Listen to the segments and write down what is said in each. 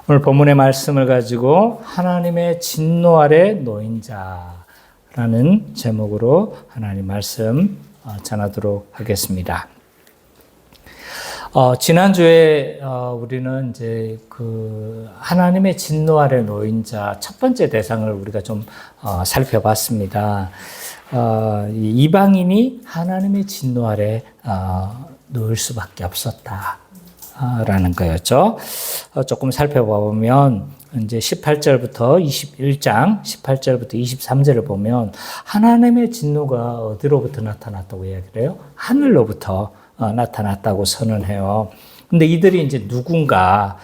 오늘 본문의 말씀을 가지고 하나님의 진노 아래 놓인 자라는 제목으로 하나님 말씀 전하도록 하겠습니다. 지난주에 우리는 이제 그 하나님의 진노 아래 놓인 자 첫 번째 대상을 우리가 좀 살펴봤습니다. 이방인이 하나님의 진노 아래 놓일 수밖에 없었다라는 거였죠. 조금 살펴보면 이제 18절부터 21장 18절부터 23절을 보면 하나님의 진노가 어디로부터 나타났다고 이야기를 해요? 하늘로부터 나타났다고 선언해요. 근데 이들이 이제 누군가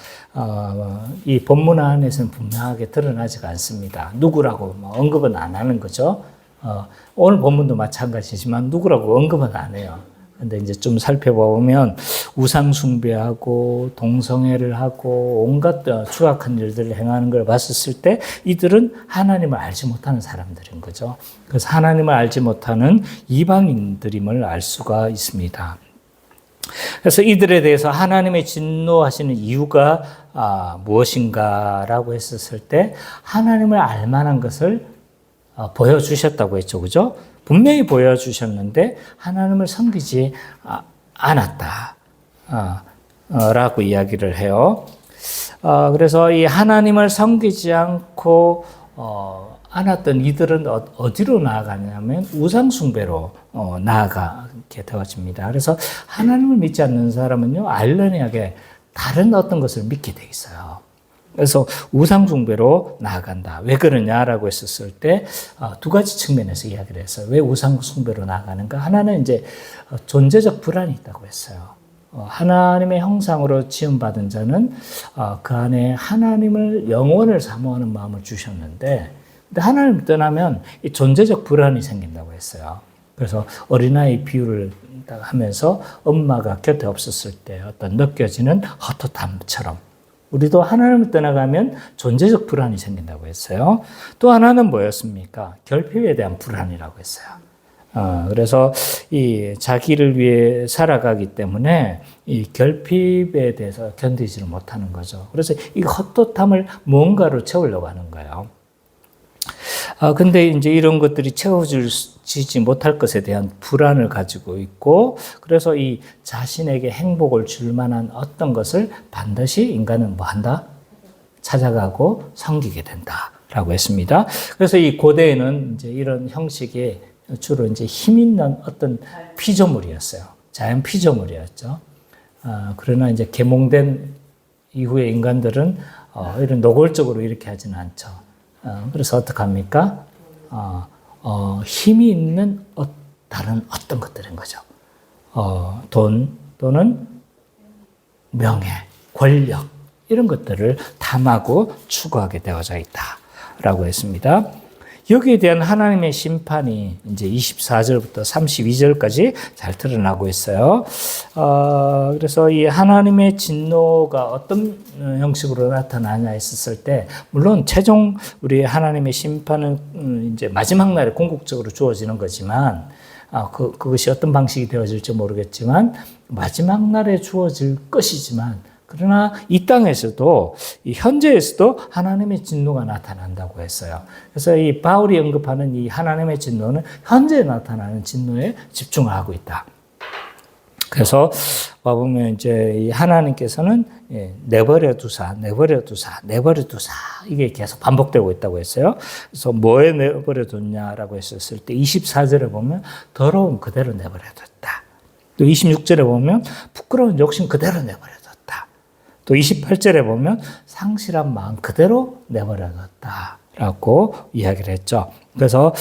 이 본문 안에서는 분명하게 드러나지가 않습니다. 누구라고 언급은 안 하는 거죠. 오늘 본문도 마찬가지지만 누구라고 언급은 안 해요. 근데 이제 좀 살펴보면 우상 숭배하고 동성애를 하고 온갖 추악한 일들을 행하는 걸 봤었을 때 이들은 하나님을 알지 못하는 사람들인 거죠. 그래서 하나님을 알지 못하는 이방인들임을 알 수가 있습니다. 그래서 이들에 대해서 하나님의 진노하시는 이유가 무엇인가라고 했었을 때 하나님을 알 만한 것을 보여주셨다고 했죠. 그죠? 분명히 보여주셨는데 하나님을 섬기지 않았다 라고 이야기를 해요. 그래서 이 하나님을 섬기지 않고 않았던 이들은 어디로 나아가냐면 우상숭배로 나아가게 되어집니다. 그래서 하나님을 믿지 않는 사람은요, 아이러니하게 다른 어떤 것을 믿게 돼 있어요. 그래서 우상숭배로 나아간다. 왜 그러냐라고 했었을 때 두 가지 측면에서 이야기를 했어요. 왜 우상숭배로 나아가는가? 하나는 이제 존재적 불안이 있다고 했어요. 하나님의 형상으로 지음받은 자는 그 안에 하나님을 영원을 사모하는 마음을 주셨는데 근데 하나님을 떠나면 이 존재적 불안이 생긴다고 했어요. 그래서 어린아이 비유를 하면서 엄마가 곁에 없었을 때 어떤 느껴지는 헛헛함처럼 우리도 하나님을 떠나가면 존재적 불안이 생긴다고 했어요. 또 하나는 뭐였습니까? 결핍에 대한 불안이라고 했어요. 그래서 이 자기를 위해 살아가기 때문에 이 결핍에 대해서 견디지를 못하는 거죠. 그래서 이 헛헛함을 뭔가로 채우려고 하는 거예요. 근데 이제 이런 것들이 채워지지 못할 것에 대한 불안을 가지고 있고, 그래서 이 자신에게 행복을 줄 만한 어떤 것을 반드시 인간은 뭐 한다? 찾아가고 섬기게 된다라고 했습니다. 그래서 이 고대에는 이제 이런 형식이 주로 이제 힘 있는 어떤 피조물이었어요. 자연 피조물이었죠. 그러나 이제 계몽된 이후의 인간들은 이런 노골적으로 이렇게 하지는 않죠. 그래서 어떡합니까? 힘이 있는 다른 어떤 것들인 거죠. 돈 또는 명예, 권력 이런 것들을 탐하고 추구하게 되어져 있다라고 했습니다. 여기에 대한 하나님의 심판이 이제 24절부터 32절까지 잘 드러나고 있어요. 그래서 이 하나님의 진노가 어떤 형식으로 나타나냐 했었을 때, 물론 최종 우리 하나님의 심판은 이제 마지막 날에 궁극적으로 주어지는 거지만, 그것이 어떤 방식이 되어질지 모르겠지만, 마지막 날에 주어질 것이지만, 그러나 이 땅에서도 이 현재에서도 하나님의 진노가 나타난다고 했어요. 그래서 이 바울이 언급하는 이 하나님의 진노는 현재 나타나는 진노에 집중을 하고 있다. 그래서 보면 이제 이 하나님께서는 내버려 두사 이게 계속 반복되고 있다고 했어요. 그래서 뭐에 내버려 뒀냐라고 했었을 때 24절에 보면 더러운 그대로 내버려 뒀다. 또 26절에 보면 부끄러운 욕심 그대로 내버려 뒀다. 또 28절에 보면 상실한 마음 그대로 내버려뒀다라고 이야기를 했죠. 그래서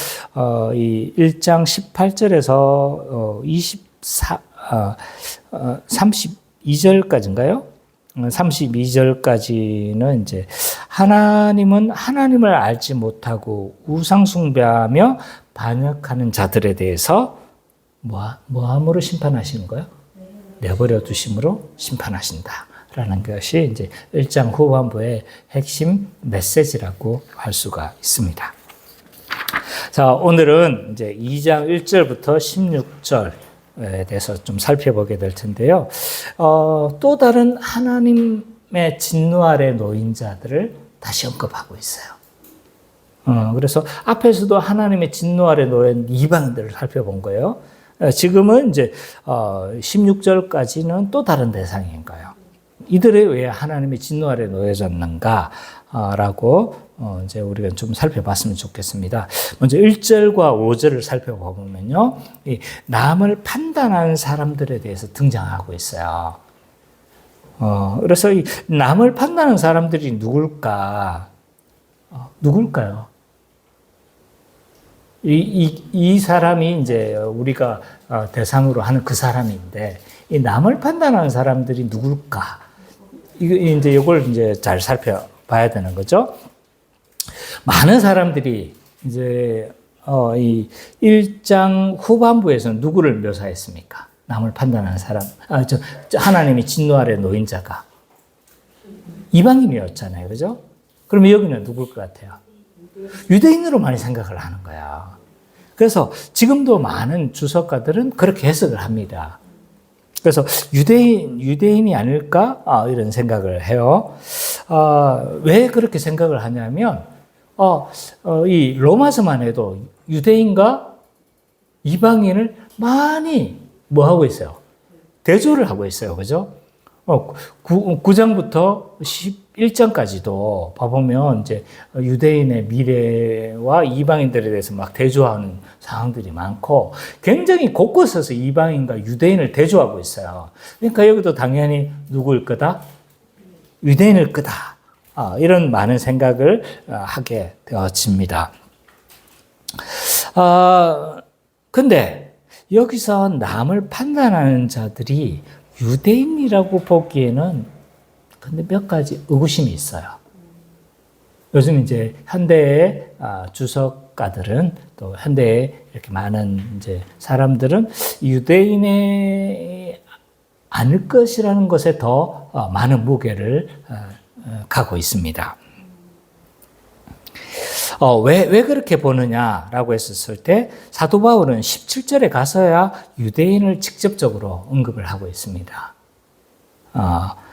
이 1장 18절에서 32절까지인가요? 32절까지는 이제 하나님은 하나님을 알지 못하고 우상숭배하며 반역하는 자들에 대해서 뭐함으로 심판하시는 거예요? 내버려 두심으로 심판하신다. 라는 것이 이제 1장 후반부의 핵심 메시지라고 할 수가 있습니다. 자, 오늘은 이제 2장 1절부터 16절에 대해서 좀 살펴보게 될 텐데요. 또 다른 하나님의 하나님의 진노 아래 놓인 자들을 다시 언급하고 있어요. 그래서 앞에서도 하나님의 진노 아래 놓인 이방인들을 살펴본 거예요. 지금은 이제 16절까지는 또 다른 대상인 거예요. 이들이 왜 하나님의 진노 아래 놓여졌는가? 라고 이제 우리가 좀 살펴봤으면 좋겠습니다. 먼저 1절과 5절을 살펴보면요. 이 남을 판단하는 사람들에 대해서 등장하고 있어요. 그래서 이 남을 판단하는 사람들이 누굴까? 누굴까요? 이 사람이 이제 우리가 대상으로 하는 그 사람인데, 이 남을 판단하는 사람들이 누굴까? 이걸 이제 잘 살펴봐야 되는 거죠. 많은 사람들이 이제, 이 1장 후반부에서는 누구를 묘사했습니까? 남을 판단하는 사람, 하나님이 진노 아래 놓인 자가 이방인이었잖아요. 그죠? 그러면 여기는 누굴 것 같아요? 유대인으로 많이 생각을 하는 거야. 그래서 지금도 많은 주석가들은 그렇게 해석을 합니다. 그래서 유대인이 아닐까? 이런 생각을 해요. 왜 그렇게 생각을 하냐면, 이 로마서만 해도 유대인과 이방인을 많이 뭐 하고 있어요? 대조를 하고 있어요. 그죠? 9장부터 11장까지도 봐보면 이제 유대인의 미래와 이방인들에 대해서 막 대조하는 상황들이 많고 굉장히 곳곳에서 이방인과 유대인을 대조하고 있어요. 그러니까 여기도 당연히 누구일 거다? 유대인일 거다. 이런 많은 생각을 하게 되어집니다. 근데 여기서 남을 판단하는 자들이 유대인이라고 보기에는 근데 몇 가지 의구심이 있어요. 요즘 이제 현대의 주석가들은 또 현대의 이렇게 많은 이제 사람들은 유대인이 아닐 것이라는 것에 더 많은 무게를 가고 있습니다. 왜 그렇게 보느냐라고 했었을 때 사도 바울은 17절에 가서야 유대인을 직접적으로 언급을 하고 있습니다.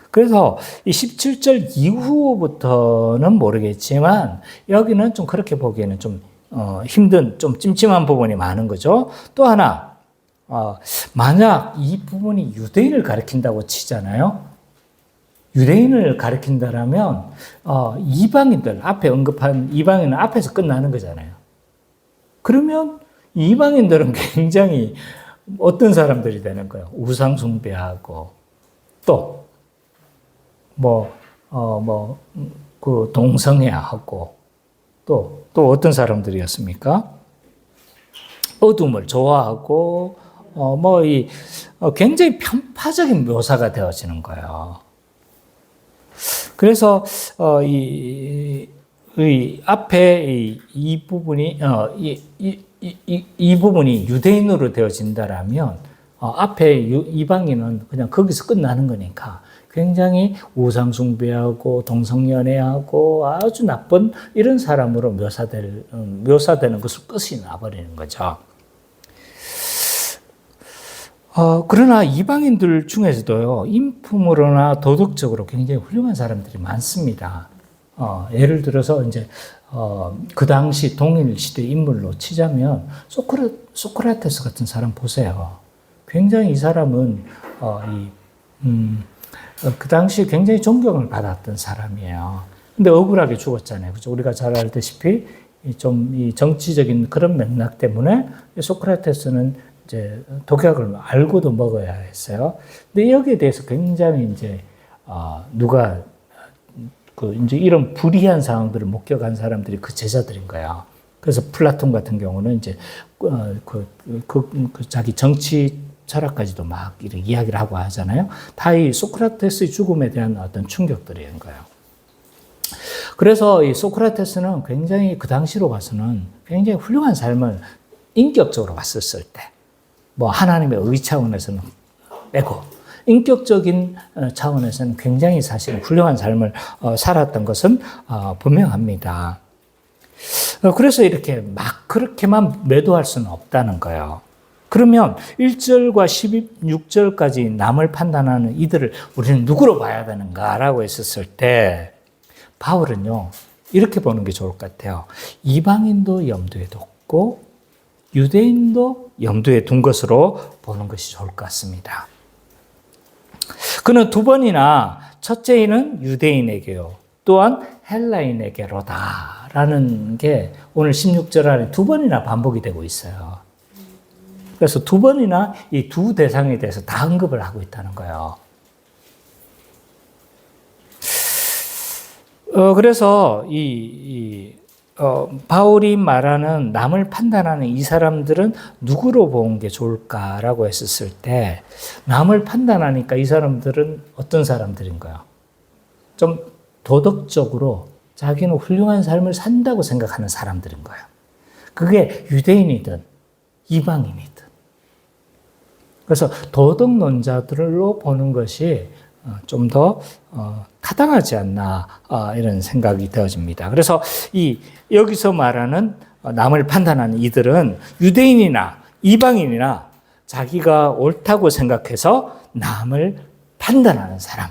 그래서 이 17절 이후부터는 모르겠지만 여기는 좀 그렇게 보기에는 좀 힘든, 좀 찜찜한 부분이 많은 거죠. 또 하나, 만약 이 부분이 유대인을 가리킨다고 치잖아요. 유대인을 가리킨다라면 이방인들, 앞에 언급한 이방인은 앞에서 끝나는 거잖아요. 그러면 이방인들은 굉장히 어떤 사람들이 되는 거예요? 우상 숭배하고 또 그 동성애하고 또 어떤 사람들이었습니까? 어둠을 좋아하고 굉장히 편파적인 묘사가 되어지는 거예요. 그래서 이 앞에 이 부분이 이 부분이 유대인으로 되어진다라면 앞에 이방인은 그냥 거기서 끝나는 거니까 굉장히 우상 숭배하고 동성연애하고 아주 나쁜 이런 사람으로 묘사되는 것으로 끝이 나버리는 거죠. 그러나 이방인들 중에서도요, 인품으로나 도덕적으로 굉장히 훌륭한 사람들이 많습니다. 예를 들어서 이제 그 당시 동일 시대 인물로 치자면 소크라테스 같은 사람 보세요. 굉장히 이 사람은 그 당시 굉장히 존경을 받았던 사람이에요. 근데 억울하게 죽었잖아요. 그죠? 우리가 잘 알다시피 좀 이 정치적인 그런 맥락 때문에 소크라테스는 이제 독약을 알고도 먹어야 했어요. 근데 여기에 대해서 굉장히 이제 누가 이제 이런 불이한 상황들을 목격한 사람들이 그 제자들인 거야. 그래서 플라톤 같은 경우는 이제 자기 정치 철학까지도 막 이렇게 이야기를 하고 하잖아요. 다 이 소크라테스의 죽음에 대한 어떤 충격들인 거예요. 그래서 이 소크라테스는 굉장히 그 당시로 봐서는 굉장히 훌륭한 삶을 인격적으로 봤었을 때, 하나님의 의 차원에서는 빼고, 인격적인 차원에서는 굉장히 사실 훌륭한 삶을 살았던 것은 분명합니다. 그래서 이렇게 막 그렇게만 매도할 수는 없다는 거예요. 그러면 1절과 16절까지 남을 판단하는 이들을 우리는 누구로 봐야 되는가라고 했었을 때 바울은요, 이렇게 보는 게 좋을 것 같아요. 이방인도 염두에 뒀고 유대인도 염두에 둔 것으로 보는 것이 좋을 것 같습니다. 그는 두 번이나 첫째인은 유대인에게요, 또한 헬라인에게로다 라는 게 오늘 16절 안에 두 번이나 반복이 되고 있어요. 그래서 두 번이나 이 두 대상에 대해서 다 언급을 하고 있다는 거예요. 그래서 바울이 말하는 남을 판단하는 이 사람들은 누구로 보는 게 좋을까라고 했었을 때 남을 판단하니까 이 사람들은 어떤 사람들인가요? 좀 도덕적으로 자기는 훌륭한 삶을 산다고 생각하는 사람들인 거예요. 그게 유대인이든 이방인이든. 그래서 도덕론자들로 보는 것이 좀 더 타당하지 않나 이런 생각이 되어집니다. 그래서 여기서 말하는 남을 판단하는 이들은 유대인이나 이방인이나 자기가 옳다고 생각해서 남을 판단하는 사람,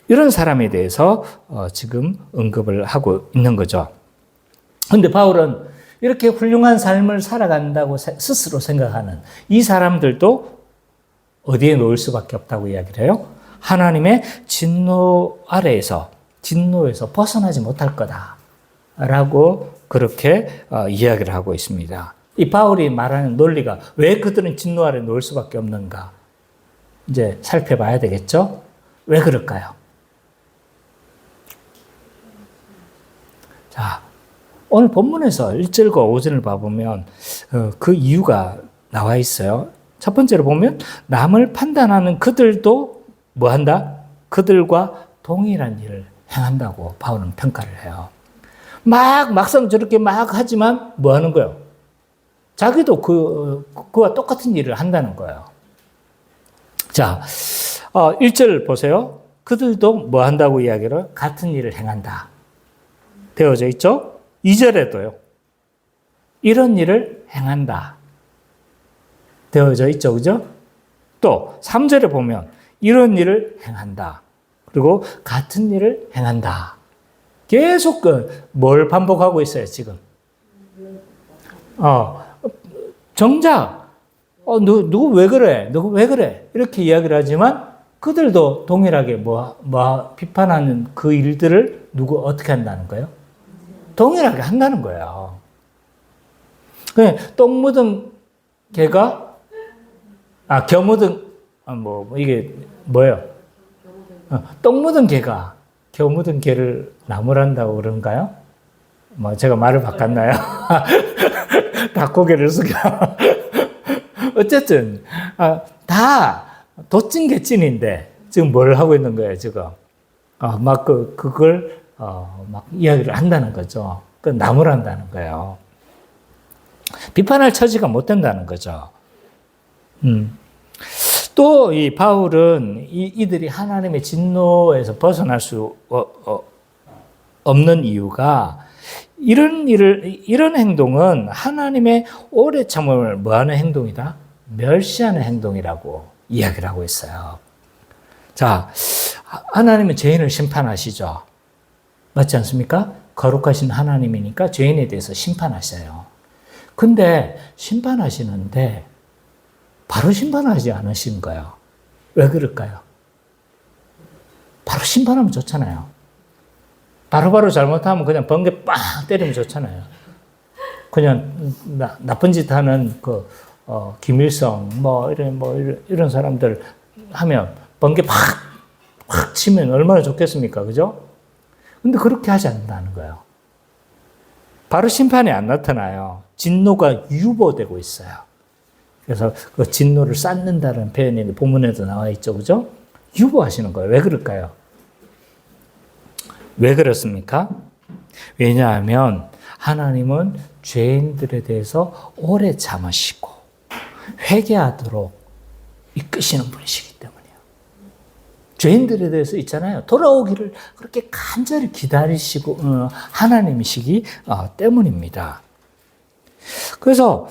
이런 사람에 대해서 지금 언급을 하고 있는 거죠. 그런데 바울은 이렇게 훌륭한 삶을 살아간다고 스스로 생각하는 이 사람들도 어디에 놓을 수밖에 없다고 이야기를 해요? 하나님의 진노에서 벗어나지 못할 거다라고 그렇게 이야기를 하고 있습니다. 이 바울이 말하는 논리가 왜 그들은 진노 아래 놓을 수밖에 없는가? 이제 살펴봐야 되겠죠? 왜 그럴까요? 자, 오늘 본문에서 1절과 5절을 봐보면 그 이유가 나와 있어요. 첫 번째로 보면 남을 판단하는 그들도 뭐한다? 그들과 동일한 일을 행한다고 바울은 평가를 해요. 막상 저렇게 막 하지만 뭐 하는 거예요? 자기도 그와 똑같은 일을 한다는 거예요. 자, 1절 보세요. 그들도 뭐 한다고 이야기를? 같은 일을 행한다. 되어져 있죠? 2절에도요. 이런 일을 행한다. 되어져 있죠. 그죠? 또 3절에 보면 이런 일을 행한다. 그리고 같은 일을 행한다. 계속 뭘 반복하고 있어요, 지금? 정작 누구 왜 그래? 누구 왜 그래? 이렇게 이야기를 하지만 그들도 동일하게 비판하는 그 일들을 누구 어떻게 한다는 거예요? 동일하게 한다는 거예요. 똥 묻은 개가 겨 묻은 이게 뭐예요? 똥 묻은 개가 겨 묻은 개를 나무란다고 그런가요? 제가 말을 바꿨나요? 다 고개를 숙여. 어쨌든 다 도찐 개찐인데 지금 뭘 하고 있는 거예요, 지금? 그걸 막 이야기를 한다는 거죠. 그 나무란다는 거예요. 비판할 처지가 못 된다는 거죠. 또 이 바울은 이들이 하나님의 진노에서 벗어날 수 없는 이유가 이런 행동은 하나님의 오래 참음을 뭐하는 행동이다? 멸시하는 행동이라고 이야기를 하고 있어요. 자, 하나님은 죄인을 심판하시죠. 맞지 않습니까? 거룩하신 하나님이니까 죄인에 대해서 심판하셔요. 근데 심판하시는데 바로 심판하지 않으신 거예요. 왜 그럴까요? 바로 심판하면 좋잖아요. 바로바로 잘못하면 그냥 번개 빵 때리면 좋잖아요. 그냥 나쁜 짓 하는 김일성 이런 사람들 하면 번개 팍 치면 얼마나 좋겠습니까? 그죠? 근데 그렇게 하지 않는다는 거예요. 바로 심판이 안 나타나요. 진노가 유보되고 있어요. 그래서 그 진노를 쌓는다는 표현이 본문에도 나와 있죠. 그죠? 유보하시는 거예요. 왜 그럴까요? 왜 그렇습니까? 왜냐하면 하나님은 죄인들에 대해서 오래 참으시고 회개하도록 이끄시는 분이시기 때문이에요. 죄인들에 대해서 있잖아요. 돌아오기를 그렇게 간절히 기다리시고 하나님이시기 때문입니다. 그래서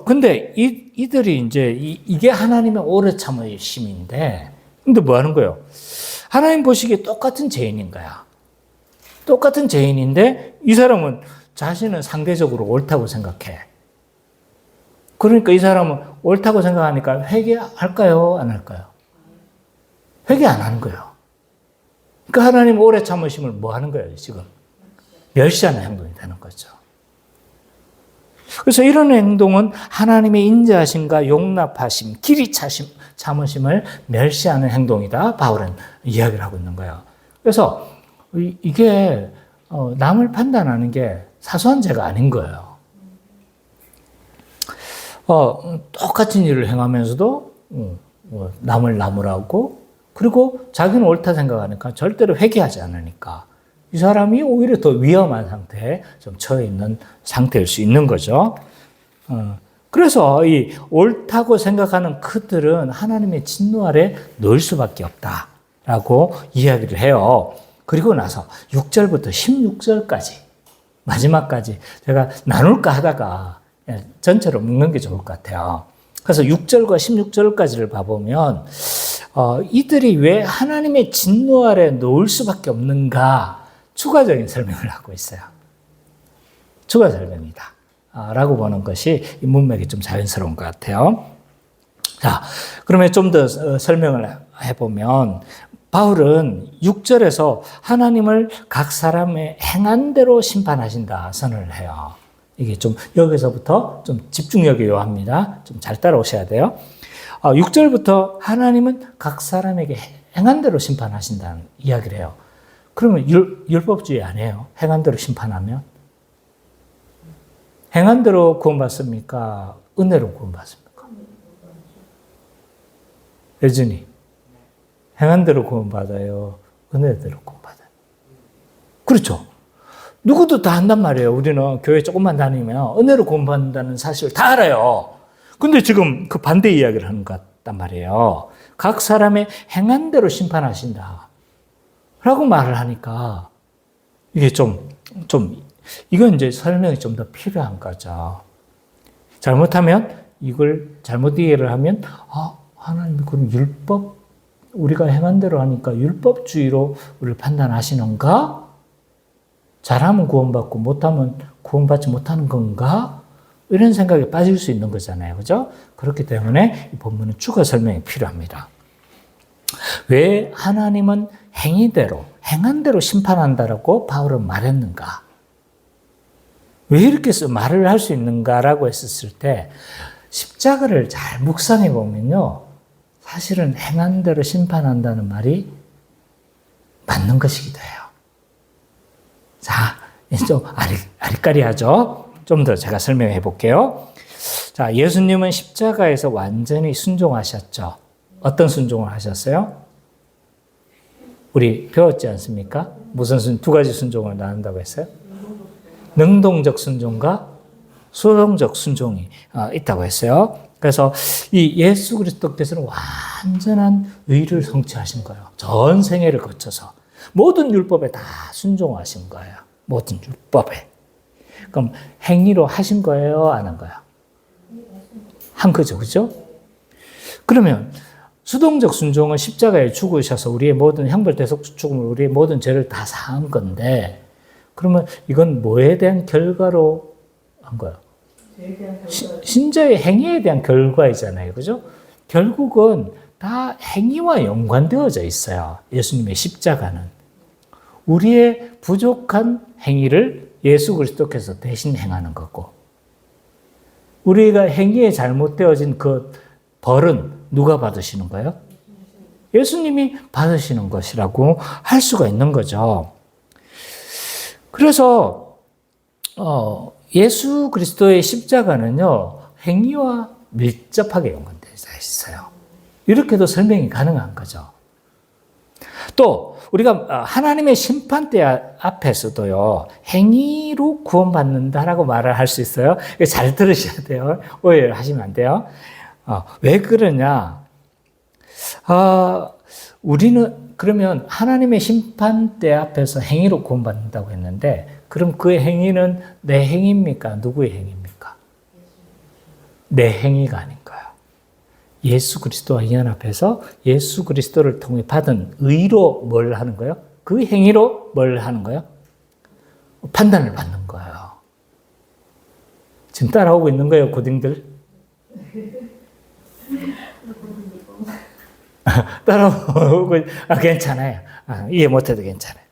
근데 이들이 이제 이게 하나님의 오래 참으심인데, 근데 뭐 하는 거예요? 하나님 보시기에 똑같은 죄인인 거야. 똑같은 죄인인데 이 사람은 자신은 상대적으로 옳다고 생각해. 그러니까 이 사람은 옳다고 생각하니까 회개할까요? 안 할까요? 회개 안 하는 거예요. 그러니까 하나님 오래 참으심을 뭐 하는 거예요, 지금? 멸시하는 행동이 되는 거죠. 그래서 이런 행동은 하나님의 인자하심과 용납하심, 길이 참으심을 멸시하는 행동이다. 바울은 이야기를 하고 있는 거예요. 그래서 이게 남을 판단하는 게 사소한 죄가 아닌 거예요. 똑같은 일을 행하면서도 남을 나무라고, 그리고 자기는 옳다 생각하니까 절대로 회개하지 않으니까 이 사람이 오히려 더 위험한 상태에 좀 처해 있는 상태일 수 있는 거죠. 그래서 이 옳다고 생각하는 그들은 하나님의 진노 아래 놓일 수밖에 없다라고 이야기를 해요. 그리고 나서 6절부터 16절까지 마지막까지 제가 나눌까 하다가 전체로 묶는 게 좋을 것 같아요. 그래서 6절과 16절까지를 봐보면 이들이 왜 하나님의 진노 아래 놓을 수밖에 없는가 추가적인 설명을 하고 있어요. 추가 설명이다 라고 보는 것이 이 문맥이 좀 자연스러운 것 같아요. 자, 그러면 좀 더 설명을 해보면 바울은 6절에서 하나님을 각 사람의 행한 대로 심판하신다 선언을 해요. 이게 좀 여기서부터 좀 집중력이 요합니다. 좀 잘 따라오셔야 돼요. 6절부터 하나님은 각 사람에게 행한 대로 심판하신다는 이야기를 해요. 그러면 율법주의 아니에요? 행한 대로 심판하면? 행한 대로 구원받습니까? 은혜로 구원받습니까? 여전히 행한 대로 구원받아요? 은혜대로 구원받아요? 그렇죠. 누구도 다 한단 말이에요. 우리는 교회 조금만 다니면 은혜로 구원받는다는 사실을 다 알아요. 근데 지금 그 반대 이야기를 하는 것 같단 말이에요. 각 사람의 행한 대로 심판하신다 라고 말을 하니까 이게 이건 이제 설명이 좀 더 필요한 거죠. 잘못하면 이걸 잘못 이해를 하면 하나님이 그럼 우리가 행한 대로 하니까 율법주의로 우리를 판단하시는가? 잘하면 구원받고 못하면 구원받지 못하는 건가? 이런 생각에 빠질 수 있는 거잖아요. 그죠? 그렇기 때문에 이 본문은 추가 설명이 필요합니다. 왜 하나님은 행한 대로 심판한다라고 바울은 말했는가? 왜 이렇게 말을 할 수 있는가라고 했었을 때 십자가를 잘 묵상해 보면요. 사실은 행한 대로 심판한다는 말이 맞는 것이기도 해요. 자, 좀 아리까리하죠? 좀 더 제가 설명해 볼게요. 자, 예수님은 십자가에서 완전히 순종하셨죠. 어떤 순종을 하셨어요? 우리 배웠지 않습니까? 무슨 두 가지 순종을 나눈다고 했어요? 능동적 순종과 수동적 순종이 있다고 했어요. 그래서 이 예수 그리스도께서는 완전한 의를 성취하신 거예요. 전 생애를 거쳐서 모든 율법에 다 순종하신 거예요. 모든 율법에. 그럼 행위로 하신 거예요? 안 한 거예요? 한 거죠. 그죠? 그러면 수동적 순종은 십자가에 죽으셔서 우리의 모든 형벌대속 죽음을 우리의 모든 죄를 다 사한 건데 그러면 이건 뭐에 대한 결과로 한 거예요? 신자의 행위에 대한 결과이잖아요. 그죠? 결국은 다 행위와 연관되어져 있어요. 예수님의 십자가는. 우리의 부족한 행위를 예수 그리스도께서 대신 행하는 거고 우리가 행위에 잘못되어진 그 벌은 누가 받으시는 거예요? 예수님이 받으시는 것이라고 할 수가 있는 거죠. 그래서 예수 그리스도의 십자가는요. 행위와 밀접하게 연관되어 있어요. 이렇게도 설명이 가능한 거죠. 또 우리가 하나님의 심판대 앞에서도요. 행위로 구원받는다라고 말을 할 수 있어요. 잘 들으셔야 돼요. 오해를 하시면 안 돼요. 왜 그러냐? 우리는 그러면 하나님의 심판대 앞에서 행위로 구원받는다고 했는데 그럼 그 행위는 내 행위입니까? 누구의 행위입니까? 내 행위가 아닌가? 예수 그리스도와 연합해서 예수 그리스도를 통해 받은 의로 뭘 하는 거예요? 그 행위로 뭘 하는 거예요? 판단을 받는 거예요. 지금 따라오고 있는 거예요, 고딩들? 따라오고, 괜찮아요. 이해 못해도 괜찮아요.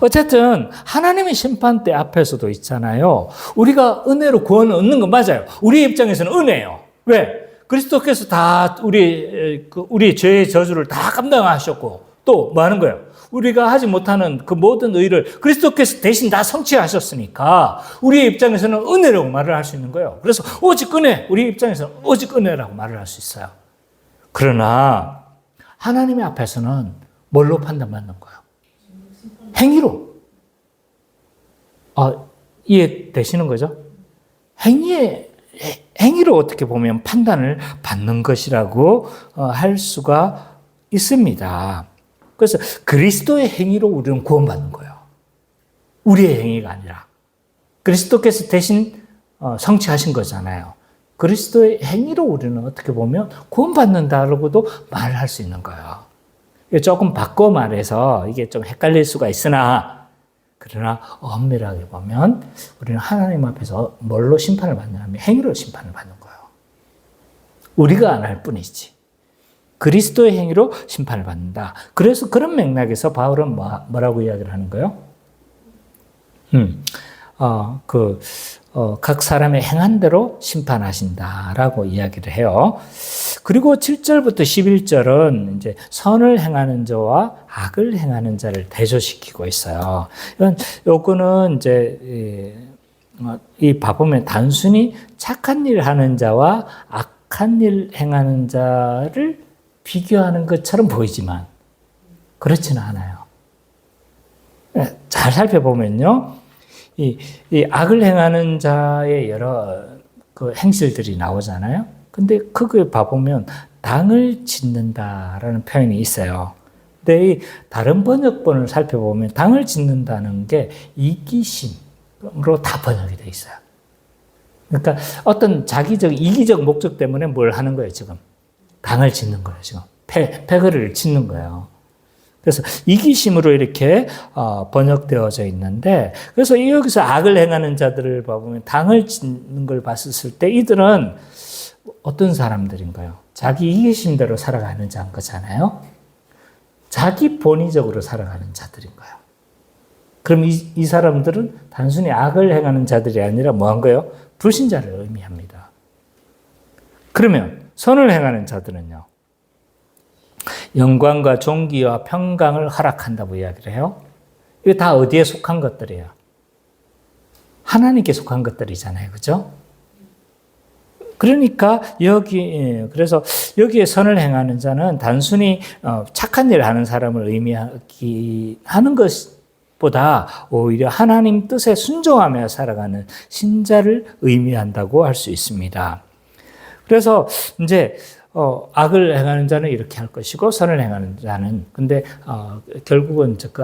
어쨌든 하나님의 심판대 앞에서도 있잖아요. 우리가 은혜로 구원을 얻는 건 맞아요. 우리 입장에서는 은혜예요. 왜? 그리스도께서 다 우리 죄의 저주를 다 감당하셨고 또 뭐 하는 거예요? 우리가 하지 못하는 그 모든 의를 그리스도께서 대신 다 성취하셨으니까 우리의 입장에서는 은혜라고 말을 할 수 있는 거예요. 그래서 오직 은혜, 우리 입장에서는 오직 은혜라고 말을 할 수 있어요. 그러나 하나님의 앞에서는 뭘로 판단받는 거예요? 행위로. 이해되시는 거죠? 행위로 어떻게 보면 판단을 받는 것이라고 할 수가 있습니다. 그래서 그리스도의 행위로 우리는 구원받는 거예요. 우리의 행위가 아니라. 그리스도께서 대신 성취하신 거잖아요. 그리스도의 행위로 우리는 어떻게 보면 구원받는다라고도 말을 할 수 있는 거예요. 조금 바꿔 말해서 이게 좀 헷갈릴 수가 있으나 그러나 엄밀하게 보면 우리는 하나님 앞에서 뭘로 심판을 받느냐면 행위로 심판을 받는 거예요. 우리가 안 할 뿐이지. 그리스도의 행위로 심판을 받는다. 그래서 그런 맥락에서 바울은 뭐라고 이야기를 하는 거예요? 각 사람의 행한 대로 심판하신다라고 이야기를 해요. 그리고 7절부터 11절은 이제 선을 행하는 자와 악을 행하는 자를 대조시키고 있어요. 요거는 이제 이 봐보면 단순히 착한 일 하는 자와 악한 일 행하는 자를 비교하는 것처럼 보이지만 그렇지는 않아요. 잘 살펴보면요. 이 악을 행하는 자의 여러 그 행실들이 나오잖아요. 근데 그걸 봐보면 당을 짓는다라는 표현이 있어요. 근데 이 다른 번역본을 살펴보면 당을 짓는다는 게 이기심으로 다 번역이 돼 있어요. 그러니까 어떤 자기적 이기적 목적 때문에 뭘 하는 거예요, 지금? 당을 짓는 거예요, 지금. 패거리를 짓는 거예요. 그래서 이기심으로 이렇게 번역되어져 있는데, 그래서 여기서 악을 행하는 자들을 봐보면 당을 짓는 걸 봤을 때 이들은 어떤 사람들인가요? 자기 이기심대로 살아가는 자인 거잖아요. 자기 본의적으로 살아가는 자들인 거예요. 그럼 이 사람들은 단순히 악을 행하는 자들이 아니라 뭐 한 거예요? 불신자를 의미합니다. 그러면 선을 행하는 자들은요? 영광과 존귀와 평강을 허락한다고 이야기를 해요. 이거 다 어디에 속한 것들이에요? 하나님께 속한 것들이잖아요. 그죠? 그러니까 그래서 여기에 선을 행하는 자는 단순히 착한 일을 하는 사람을 의미하는 것보다 오히려 하나님 뜻에 순종하며 살아가는 신자를 의미한다고 할 수 있습니다. 그래서 이제 악을 행하는 자는 이렇게 할 것이고 선을 행하는 자는 근데 결국은 그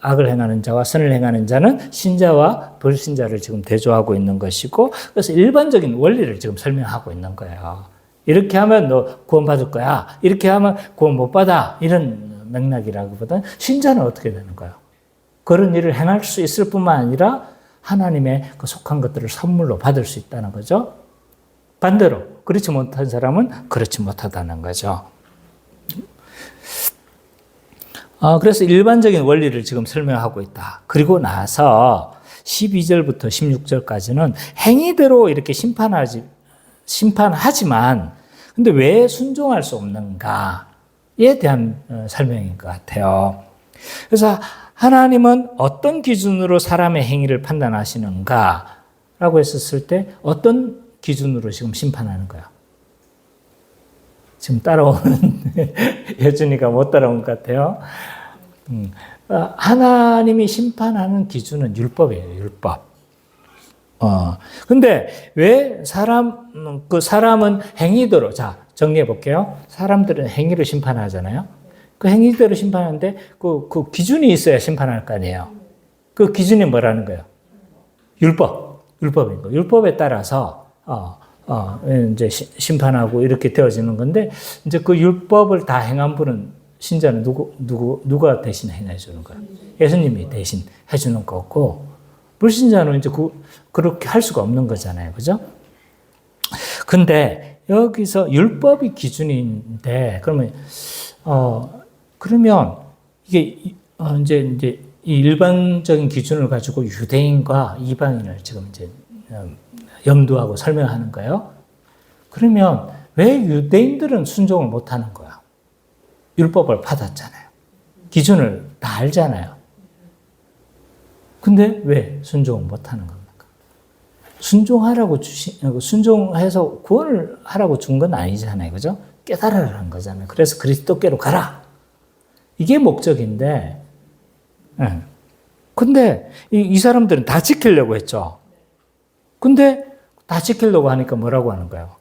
악을 행하는 자와 선을 행하는 자는 신자와 불신자를 지금 대조하고 있는 것이고 그래서 일반적인 원리를 지금 설명하고 있는 거예요. 이렇게 하면 너 구원받을 거야. 이렇게 하면 구원 못 받아. 이런 맥락이라기보다는 신자는 어떻게 되는 거예요? 그런 일을 행할 수 있을 뿐만 아니라 하나님의 그 속한 것들을 선물로 받을 수 있다는 거죠. 반대로 그렇지 못한 사람은 그렇지 못하다는 거죠. 그래서 일반적인 원리를 지금 설명하고 있다. 그리고 나서 12절부터 16절까지는 행위대로 이렇게 심판하지만 근데 왜 순종할 수 없는가에 대한 설명인 것 같아요. 그래서 하나님은 어떤 기준으로 사람의 행위를 판단하시는가라고 했었을 때 어떤 기준으로 지금 심판하는 거야? 지금 따라오는 여준이가 못 따라온 것 같아요. 하나님이 심판하는 기준은 율법이에요, 율법. 근데 왜 사람은 행위대로, 자, 정리해 볼게요. 사람들은 행위로 심판하잖아요. 그 행위대로 심판하는데 그 기준이 있어야 심판할 거 아니에요. 그 기준이 뭐라는 거예요? 율법인 거예요. 율법에 따라서 이제 심판하고 이렇게 되어지는 건데, 이제 그 율법을 다 행한 분은, 신자는 누가 대신 해주는 거예요? 예수님이 대신 해주는 거고, 불신자는 이제 그렇게 할 수가 없는 거잖아요. 그죠? 근데 여기서 율법이 기준인데, 그러면 이게 이제 이 일반적인 기준을 가지고 유대인과 이방인을 지금 이제 염두하고 설명하는 거예요. 그러면 왜 유대인들은 순종을 못 하는 거야? 율법을 받았잖아요. 기준을 다 알잖아요. 근데 왜 순종을 못 하는 겁니까? 순종해서 구원을 하라고 준 건 아니잖아요. 그죠? 깨달으라는 거잖아요. 그래서 그리스도께로 가라. 이게 목적인데, 근데 이 사람들은 다 지키려고 했죠. 근데 다 지키려고 하니까 뭐라고 하는 거예요?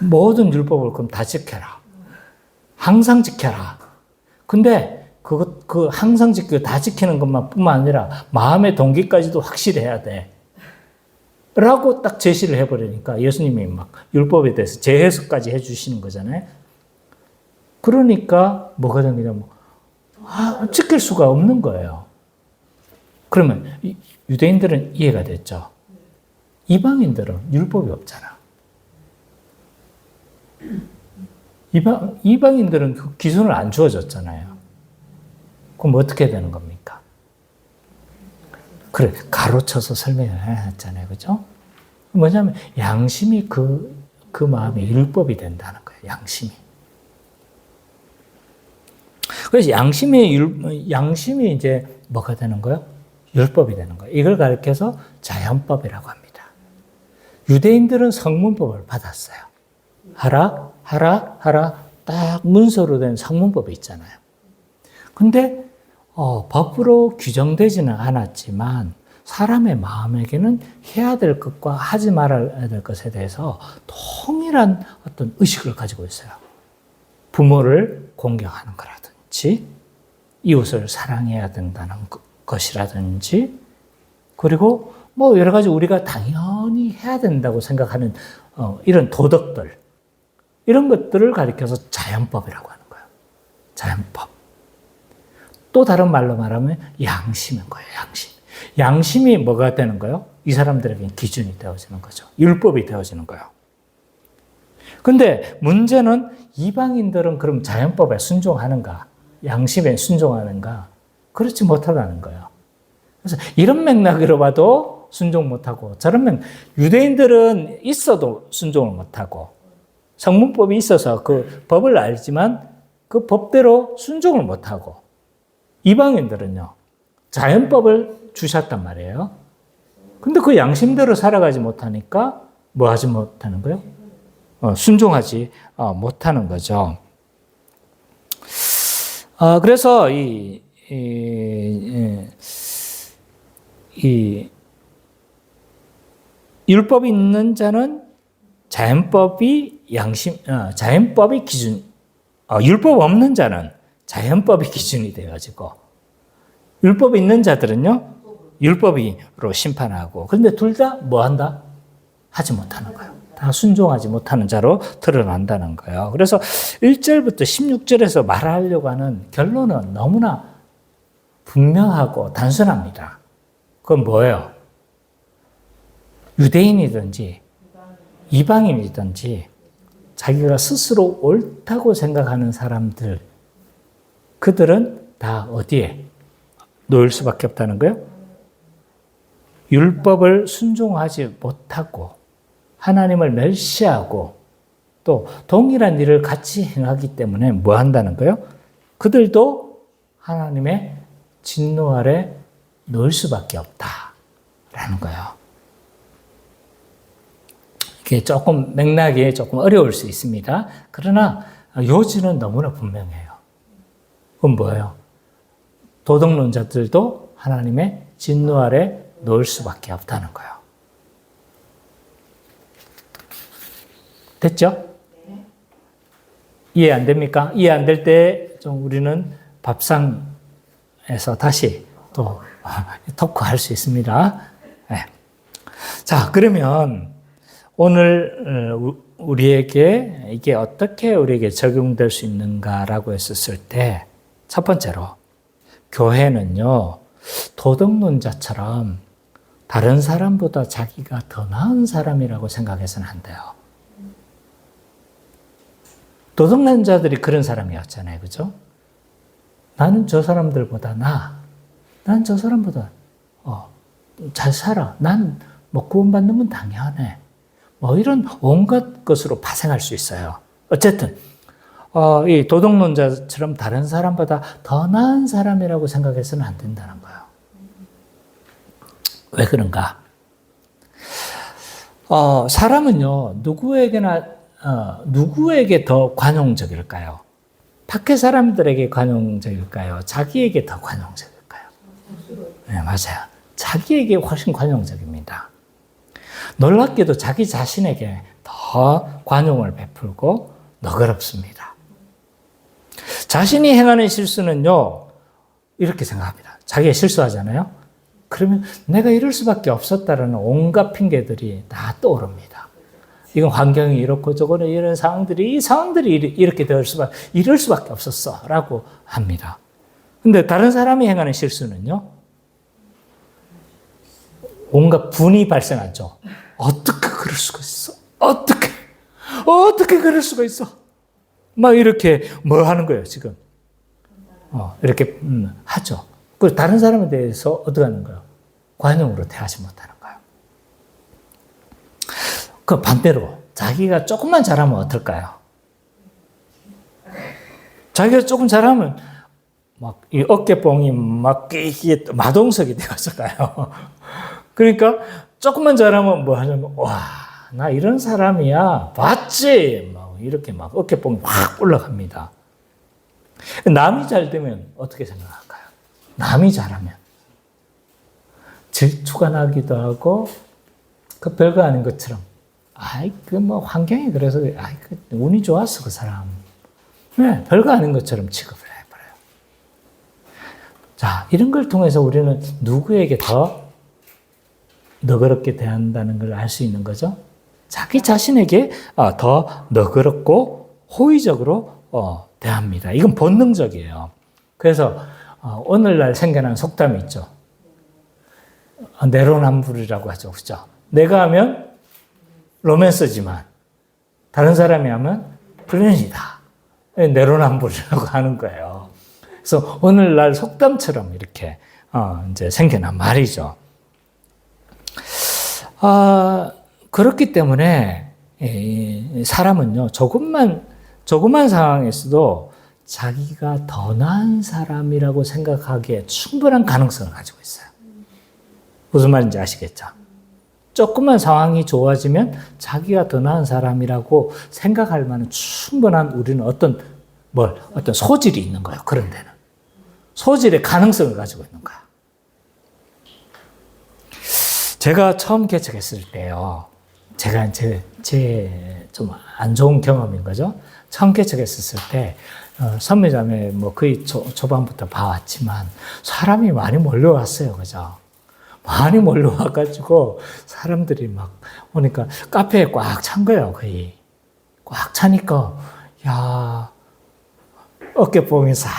모든 율법을 그럼 다 지켜라. 항상 지켜라. 근데 그 항상 지키고 다 지키는 것뿐만 아니라 마음의 동기까지도 확실해야 돼. 라고 딱 제시를 해버리니까 예수님이 막 율법에 대해서 재해석까지 해주시는 거잖아요. 그러니까 뭐가 된 거냐면, 지킬 수가 없는 거예요. 그러면 유대인들은 이해가 됐죠. 이방인들은 율법이 없잖아. 이방인들은 그 기준을 안 주어졌잖아요. 그럼 어떻게 되는 겁니까? 그래, 가로쳐서 설명을 해놨잖아요. 그죠? 뭐냐면, 양심이 그 마음에 율법이 된다는 거예요. 양심이. 그래서 양심이 이제 뭐가 되는 거예요? 율법이 되는 거예요. 이걸 가리켜서 자연법이라고 합니다. 유대인들은 성문법을 받았어요. 하라, 딱 문서로 된 성문법이 있잖아요. 근데 법으로 규정되지는 않았지만 사람의 마음에게는 해야 될 것과 하지 말아야 될 것에 대해서 동일한 어떤 의식을 가지고 있어요. 부모를 공경하는 거라든지, 이웃을 사랑해야 된다는 것이라든지, 그리고 뭐 여러 가지 우리가 당연히 해야 된다고 생각하는 이런 도덕들, 이런 것들을 가리켜서 자연법이라고 하는 거예요. 자연법. 또 다른 말로 말하면 양심인 거예요. 양심이 뭐가 되는 거예요? 이 사람들에게 기준이 되어지는 거죠. 율법이 되어지는 거예요. 근데 문제는 이방인들은 그럼 자연법에 순종하는가? 양심에 순종하는가? 그렇지 못하다는 거예요. 그래서 이런 맥락으로 봐도 순종 못하고, 저런 유대인들은 있어도 순종을 못하고, 성문법이 있어서 그 법을 알지만 그 법대로 순종을 못하고, 이방인들은요, 자연법을 주셨단 말이에요. 근데 그 양심대로 살아가지 못하니까 뭐 하지 못하는 거예요? 순종하지 못하는 거죠. 그래서 이 율법이 있는 자는 자연법이 기준, 율법 없는 자는 자연법이 기준이 돼가지고, 율법이 있는 자들은요, 율법으로 심판하고, 그런데 둘 다 뭐 한다? 하지 못하는 거예요. 다 순종하지 못하는 자로 드러난다는 거예요. 그래서 1절부터 16절에서 말하려고 하는 결론은 너무나 분명하고 단순합니다. 그건 뭐예요? 유대인이든지 이방인이든지 자기가 스스로 옳다고 생각하는 사람들, 그들은 다 어디에 놓일 수밖에 없다는 거예요? 율법을 순종하지 못하고 하나님을 멸시하고 또 동일한 일을 같이 행하기 때문에 뭐 한다는 거예요? 그들도 하나님의 진노 아래 놓일 수밖에 없다라는 거예요. 이게 조금 맥락이 조금 어려울 수 있습니다. 그러나 요지는 너무나 분명해요. 그건 뭐예요? 도덕론자들도 하나님의 진노 아래 놓을 수밖에 없다는 거예요. 됐죠? 이해 안 됩니까? 이해 안 될 때 좀 우리는 밥상에서 다시 또 토크할 수 있습니다. 네. 자, 그러면 오늘 우리에게 이게 어떻게 우리에게 적용될 수 있는가라고 했었을 때 첫 번째로 교회는요, 도덕론자처럼 다른 사람보다 자기가 더 나은 사람이라고 생각해서는 안 돼요. 도덕론자들이 그런 사람이었잖아요. 그죠? 나는 저 사람들보다 나아. 난 저 사람보다 잘 살아. 난 뭐 구원받는 건 당연해. 뭐 이런 온갖 것으로 파생할 수 있어요. 어쨌든 이 도덕론자처럼 다른 사람보다 더 나은 사람이라고 생각해서는 안 된다는 거예요. 왜 그런가? 사람은요, 누구에게 더 관용적일까요? 밖에 사람들에게 관용적일까요? 자기에게 더 관용적일까요? 네, 맞아요. 자기에게 훨씬 관용적입니다. 놀랍게도 자기 자신에게 더 관용을 베풀고 너그럽습니다. 자신이 행하는 실수는요, 이렇게 생각합니다. 자기가 실수하잖아요? 그러면 내가 이럴 수밖에 없었다라는 온갖 핑계들이 다 떠오릅니다. 이건 환경이 이렇고 저거는 이런 상황들이, 이 상황들이 이렇게 이럴 수밖에 없었어. 라고 합니다. 근데 다른 사람이 행하는 실수는요, 온갖 분이 발생하죠. 어떻게 그럴 수가 있어? 어떻게 그럴 수가 있어? 막 이렇게 뭐 하는 거예요, 지금. 이렇게 하죠. 그리고 다른 사람에 대해서 어떻게 하는 거예요? 관용으로 대하지 못하는 거예요. 그 반대로 자기가 조금만 잘하면 어떨까요? 자기가 조금 잘하면 막 이 어깨뽕이 막 이게 마동석이 되었을까요? 그러니까 조금만 잘하면 뭐 하냐면 와, 나 이런 사람이야. 봤지? 막 이렇게 막 어깨뽕이 확 올라갑니다. 남이 잘 되면 어떻게 생각할까요? 남이 잘하면 질투가 나기도 하고 그 별거 아닌 것처럼 그 뭐 환경이 그래서 그 운이 좋았어 그 사람. 네, 별거 아닌 것처럼 취급을 해버려요. 자, 이런 걸 통해서 우리는 누구에게 더 너그럽게 대한다는 걸 알 수 있는 거죠. 자기 자신에게 더 너그럽고 호의적으로 대합니다. 이건 본능적이에요. 그래서 오늘날 생겨난 속담이 있죠. 내로남불이라고 하죠. 그죠? 내가 하면 로맨스지만 다른 사람이 하면 불륜이다. 내로남불이라고 하는 거예요. 그래서 오늘날 속담처럼 이렇게 이제 생겨난 말이죠. 그렇기 때문에 사람은요, 조그만 상황에서도 자기가 더 나은 사람이라고 생각하기에 충분한 가능성을 가지고 있어요. 무슨 말인지 아시겠죠? 조금만 상황이 좋아지면 자기가 더 나은 사람이라고 생각할 만한 충분한 우리는 어떤 소질이 있는 거예요. 그런 데는. 소질의 가능성을 가지고 있는 거야. 제가 처음 개척했을 때요. 제가 제 좀 안 좋은 경험인 거죠. 처음 개척했을 때 선미자매 뭐 거의 초반부터 봐왔지만 사람이 많이 몰려왔어요. 그죠? 많이 몰려와가지고 사람들이 막 오니까 카페에 꽉 찬 거예요. 거의. 꽉 차니까 야, 어깨뽕이 싹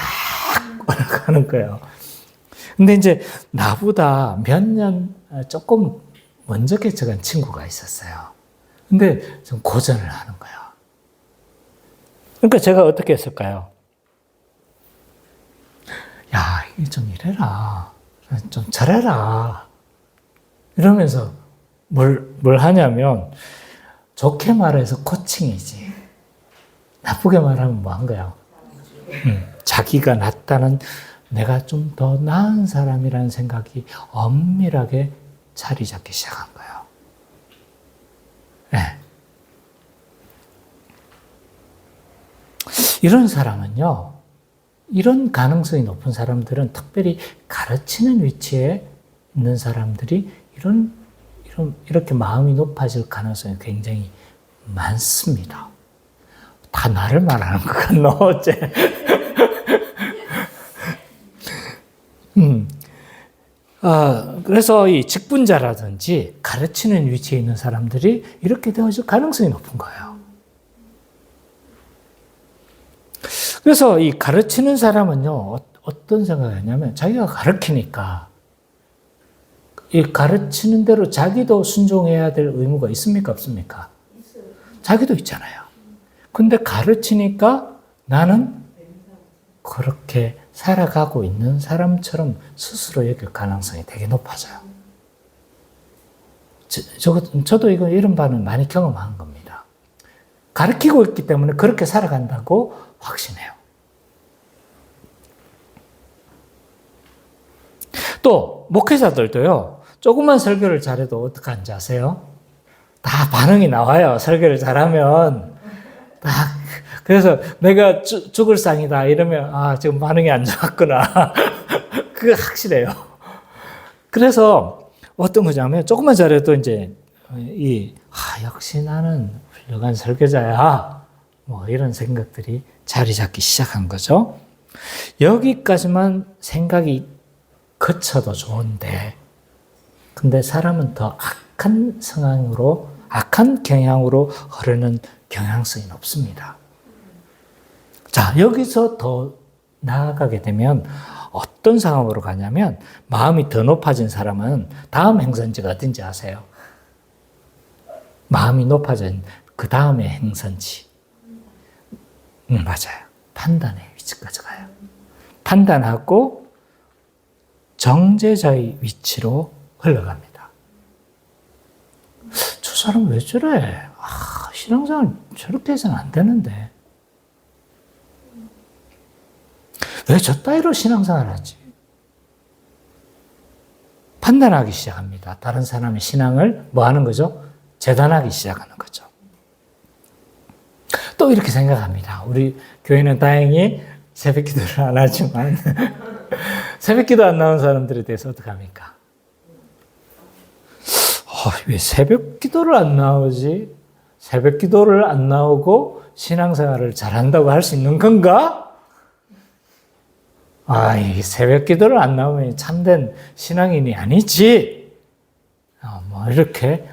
올라가는 거예요. 근데 이제 나보다 몇 년 조금 먼저 개척한 친구가 있었어요. 근데 좀 고전을 하는 거예요. 그러니까 제가 어떻게 했을까요? 야, 이거 좀 이래라. 좀 잘해라. 이러면서 뭘 하냐면 좋게 말해서 코칭이지. 나쁘게 말하면 뭐 한 거야? 자기가 낫다는 내가 좀 더 나은 사람이라는 생각이 엄밀하게 자리 잡기 시작한 거예요. 네. 이런 사람은요, 이런 가능성이 높은 사람들은 특별히 가르치는 위치에 있는 사람들이 이렇게 마음이 높아질 가능성이 굉장히 많습니다. 다 나를 말하는 것 같노, 어째. 그래서 이 직분자라든지 가르치는 위치에 있는 사람들이 이렇게 되어질 가능성이 높은 거예요. 그래서 이 가르치는 사람은요, 어떤 생각을 하냐면 자기가 가르치니까 이 가르치는 대로 자기도 순종해야 될 의무가 있습니까? 없습니까? 있어요. 자기도 있잖아요. 근데 가르치니까 나는 그렇게 살아가고 있는 사람처럼 스스로 여길 가능성이 되게 높아져요. 저도 이런 바는 많이 경험한 겁니다. 가르치고 있기 때문에 그렇게 살아간다고 확신해요. 또 목회자들도요. 조금만 설교를 잘해도 어떡하는지 아세요? 다 반응이 나와요. 설교를 잘하면. 그래서 내가 죽을 상이다 이러면 지금 반응이 안 좋았구나. 그게 확실해요. 그래서 어떤 거냐면 조금만 잘해도 이제 역시 나는 훌륭한 설교자야. 뭐 이런 생각들이 자리 잡기 시작한 거죠. 여기까지만 생각이 거쳐도 좋은데 근데 사람은 더 악한 성향으로 악한 경향으로 흐르는 경향성이 높습니다. 자, 여기서 더 나아가게 되면 어떤 상황으로 가냐면 마음이 더 높아진 사람은 다음 행선지가 어딘지 아세요? 마음이 높아진 그 다음의 행선지. 맞아요. 판단의 위치까지 가요. 판단하고 정죄자의 위치로 흘러갑니다. 저 사람 왜 저래? 신앙생활 저렇게 해서는 안 되는데. 왜 저 따위로 신앙생활 하지? 판단하기 시작합니다. 다른 사람의 신앙을 뭐 하는 거죠? 재단하기 시작하는 거죠. 또 이렇게 생각합니다. 우리 교회는 다행히 새벽 기도를 안 하지만 새벽 기도 안 나온 사람들에 대해서 어떡합니까? 왜 새벽 기도를 안 나오지? 새벽 기도를 안 나오고 신앙생활을 잘한다고 할 수 있는 건가? 이 새벽 기도를 안 나오면 참된 신앙인이 아니지. 이렇게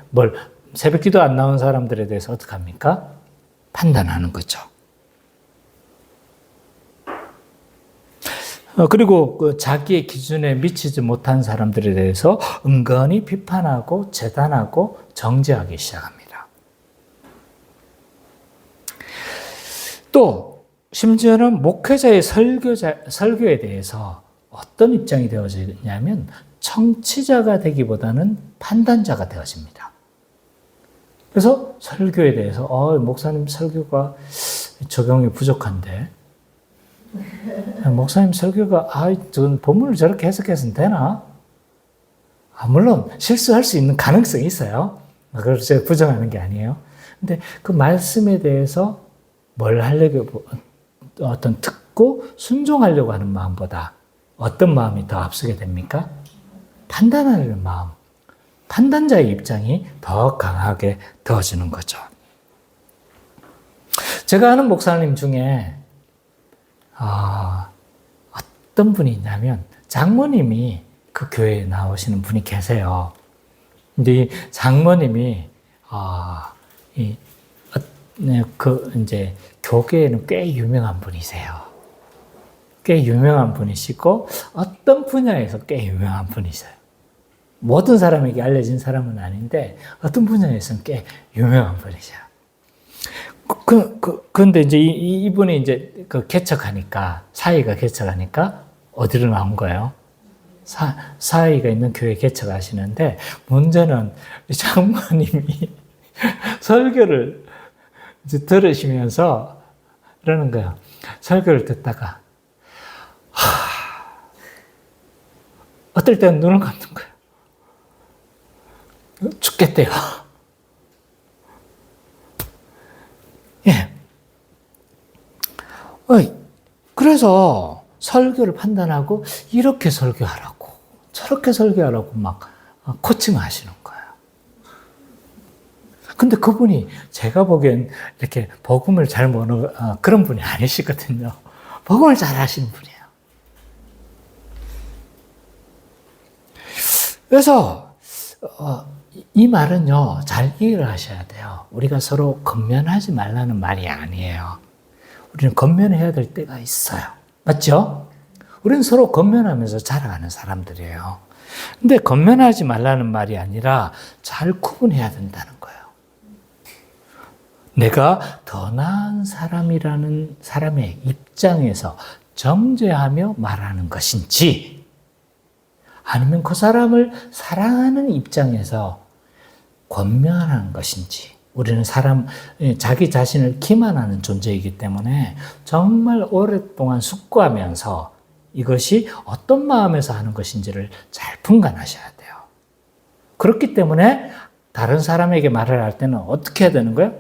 새벽 기도 안 나온 사람들에 대해서 어떡합니까? 판단하는 거죠. 그리고 자기의 기준에 미치지 못한 사람들에 대해서 은근히 비판하고 재단하고 정죄하기 시작합니다. 또 심지어는 목회자의 설교에 대해서 어떤 입장이 되어지냐면 청취자가 되기보다는 판단자가 되어집니다. 그래서 설교에 대해서 목사님 설교가 적용이 부족한데 목사님 설교가 저는 본문을 저렇게 해석해서는 되나? 물론 실수할 수 있는 가능성이 있어요. 그걸 제가 부정하는 게 아니에요. 근데 그 말씀에 대해서 뭘 하려고 듣고 순종하려고 하는 마음보다 어떤 마음이 더 앞서게 됩니까? 판단하려는 마음. 판단자의 입장이 더 강하게 되어지는 거죠. 제가 아는 목사님 중에 어떤 분이 있냐면 장모님이 그 교회에 나오시는 분이 계세요. 근데 이 장모님이 이제 교계에는 꽤 유명한 분이세요. 꽤 유명한 분이시고 어떤 분야에서 꽤 유명한 분이세요. 모든 사람에게 알려진 사람은 아닌데 어떤 분야에서는 꽤 유명한 분이세요. 그런데 이제 이분이 이제 개척하니까 사이가 개척하니까 어디로 나온 거예요? 사이가 있는 교회 개척하시는데 문제는 장모님이 설교를 이제 들으시면서 그러는 거예요. 설교를 듣다가 어떨 때는 눈을 감는 거예요. 죽겠대요. 예. 그래서 설교를 판단하고 이렇게 설교하라고 저렇게 설교하라고 막 코칭하시는 거예요. 근데 그분이 제가 보기엔 이렇게 복음을 잘 모르는 그런 분이 아니시거든요. 복음을 잘 하시는 분이에요. 그래서 이 말은요, 잘 이해를 하셔야 돼요. 우리가 서로 건면하지 말라는 말이 아니에요. 우리는 건면해야 될 때가 있어요. 맞죠? 우리는 서로 건면하면서 자라가는 사람들이에요. 근데 건면하지 말라는 말이 아니라 잘 구분해야 된다는 거예요. 내가 더 나은 사람이라는 사람의 입장에서 정죄하며 말하는 것인지, 아니면 그 사람을 사랑하는 입장에서 권면하는 것인지. 우리는 자기 자신을 기만하는 존재이기 때문에 정말 오랫동안 숙고하면서 이것이 어떤 마음에서 하는 것인지를 잘 분간하셔야 돼요. 그렇기 때문에 다른 사람에게 말을 할 때는 어떻게 해야 되는 거예요?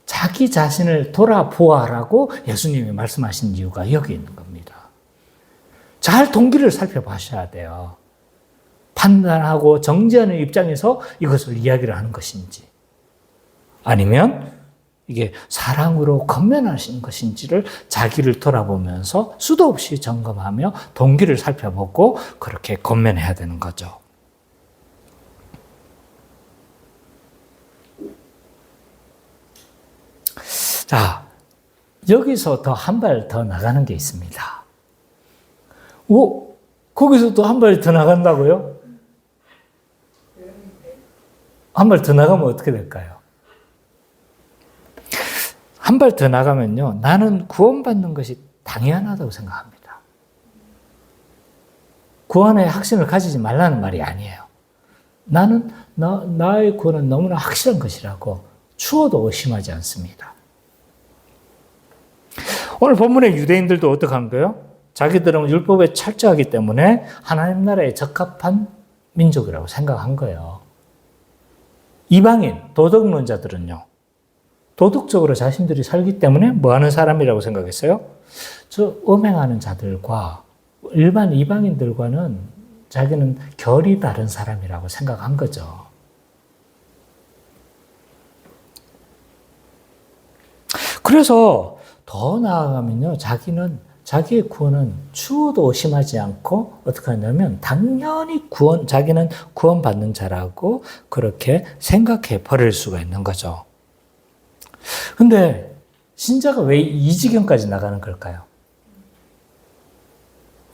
자기 자신을 돌아보아라고 예수님이 말씀하신 이유가 여기 있는 겁니다. 잘 동기를 살펴보셔야 돼요. 판단하고 정죄하는 입장에서 이것을 이야기를 하는 것인지, 아니면 이게 사랑으로 건면하신 것인지를 자기를 돌아보면서 수도 없이 점검하며 동기를 살펴보고 그렇게 건면해야 되는 거죠. 자, 여기서 더 한 발 더 나가는 게 있습니다. 오, 거기서 또 한 발 더 나간다고요? 한 발 더 나가면 어떻게 될까요? 한 발 더 나가면요, 나는 구원받는 것이 당연하다고 생각합니다. 구원의 확신을 가지지 말라는 말이 아니에요. 나는 나의 구원은 너무나 확실한 것이라고 추워도 의심하지 않습니다. 오늘 본문의 유대인들도 어떻게 한 거예요? 자기들은 율법에 철저하기 때문에 하나님 나라에 적합한 민족이라고 생각한 거예요. 이방인, 도덕론자들은요, 도덕적으로 자신들이 살기 때문에 뭐 하는 사람이라고 생각했어요? 저 음행하는 자들과 일반 이방인들과는 자기는 결이 다른 사람이라고 생각한 거죠. 그래서 더 나아가면요, 자기의 구원은 추호도 의심하지 않고 어떻게 하냐면 당연히 자기는 구원받는 자라고 그렇게 생각해 버릴 수가 있는 거죠. 근데 신자가 왜 이 지경까지 나가는 걸까요?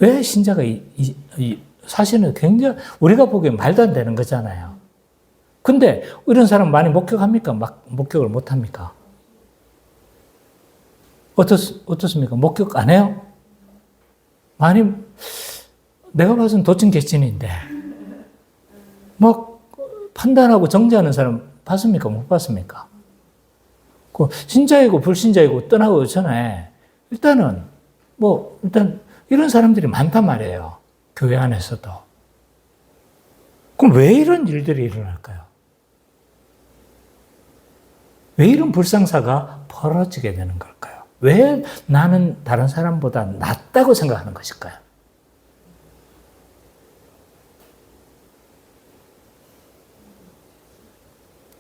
왜 신자가 사실은 굉장히 우리가 보기엔 말도 안 되는 거잖아요. 근데 이런 사람 많이 목격합니까? 목격을 못 합니까? 어떻습니까? 목격 안 해요? 많이, 내가 봐서는 도찐개찐인데, 막 판단하고 정죄하는 사람 봤습니까? 못 봤습니까? 신자이고 불신자이고 떠나고 전에, 일단 이런 사람들이 많단 말이에요. 교회 안에서도. 그럼 왜 이런 일들이 일어날까요? 왜 이런 불상사가 벌어지게 되는 걸까요? 왜 나는 다른 사람보다 낫다고 생각하는 것일까요?